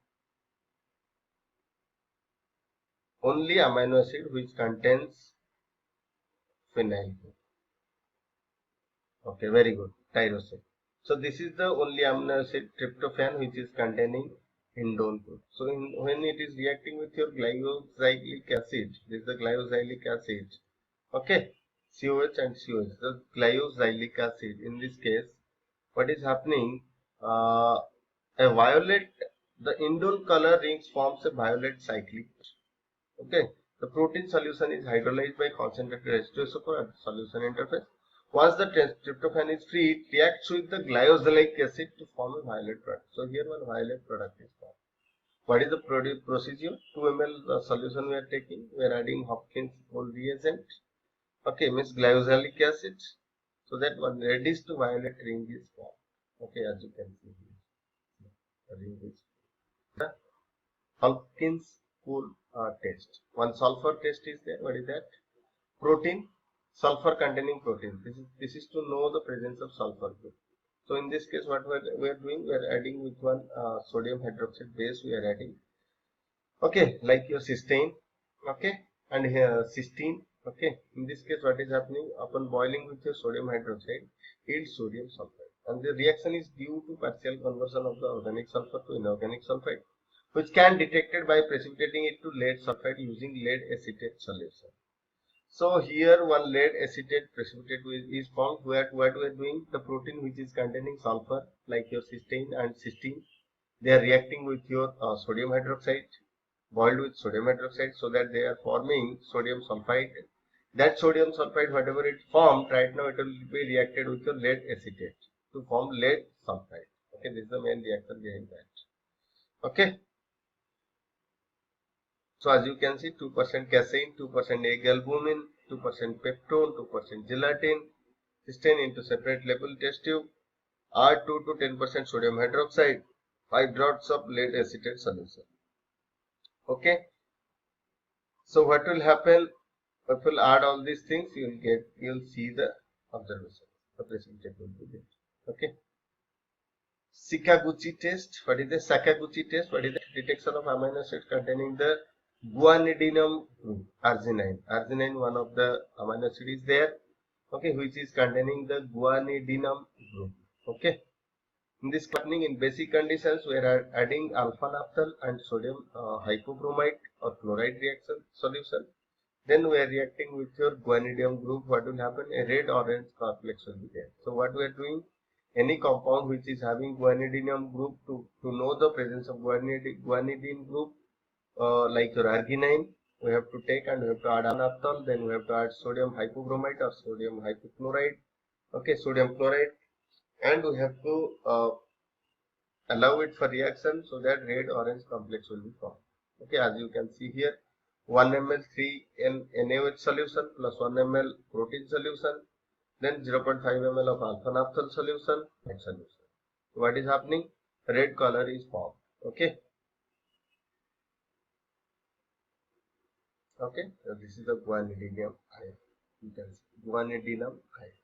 Only amino acid which contains phenyl group. Okay, very good. Tyrosine. So this is the only amino acid tryptophan which is containing indole group. So when it is reacting with your glyoxylic acid, this is the glyoxylic acid. Okay, COH and COH. The glyoxylic acid, in this case, what is happening? A violet, the indole color rings forms a violet cyclic. Okay, the protein solution is hydrolyzed by concentrated H2SO4 at solution interface. Once the tryptophan is free, it reacts with the glyoxylic acid to form a violet product. So here one violet product is formed. What is the procedure? 2 ml solution we are taking. We are adding Hopkins cool reagent. Okay, means glyoxylic acid. So that one reddish to violet ring is formed. Okay, as you can see here, the ring is the Hopkins cool test. One sulfur test is there. What is that? Protein, sulfur containing protein. This is to know the presence of sulfur group. So in this case, what we are doing, we are adding with one sodium hydroxide base. We are adding. Okay, like your cysteine. Okay, and here cysteine. Okay, in this case, what is happening? Upon boiling with your sodium hydroxide, yields sodium sulfide, and the reaction is due to partial conversion of the organic sulfur to inorganic sulfide, which can be detected by precipitating it to lead sulfide using lead acetate solution. So here one lead acetate precipitate is formed, where what we are doing, the protein which is containing sulfur like your cysteine and cysteine, they are reacting with your sodium hydroxide, boiled with sodium hydroxide, so that they are forming sodium sulfide. That sodium sulfide, whatever it formed right now, it will be reacted with your lead acetate to form lead sulfide. Okay, this is the main reaction behind that. Okay. So as you can see, 2% casein, 2% egg albumin, 2% peptone, 2% gelatin, cysteine into separate label test tube, R2 to 10% sodium hydroxide, 5 drops of lead acetate solution. Okay. So what will happen? If you add all these things, you'll see the observation. The percentage will be there. Okay. Sakaguchi test. What is the Sakaguchi test? What is the detection of amino acids containing the guanidinium group? Arginine. Arginine, one of the amino acid is there. Okay, which is containing the guanidinium group. Okay. In this happening in basic conditions, we are adding alpha naphthol and sodium hypobromite or chloride reaction solution. Then we are reacting with your guanidinium group. What will happen? A red orange complex will be there. So what we are doing? Any compound which is having guanidinium group, to know the presence of guanidine group, like your arginine, we have to take and we have to add naphthol. Then we have to add sodium hypobromite or sodium hypochlorite. Okay, sodium chloride, and we have to allow it for reaction so that red orange complex will be formed. Okay, as you can see here, 1 ml 3 NaOH solution plus 1 ml protein solution, then 0.5 ml of alpha naphthol solution. What is happening? Red color is formed. Okay. Okay, so this is the guanidinium ion. You can see guanidinium ion.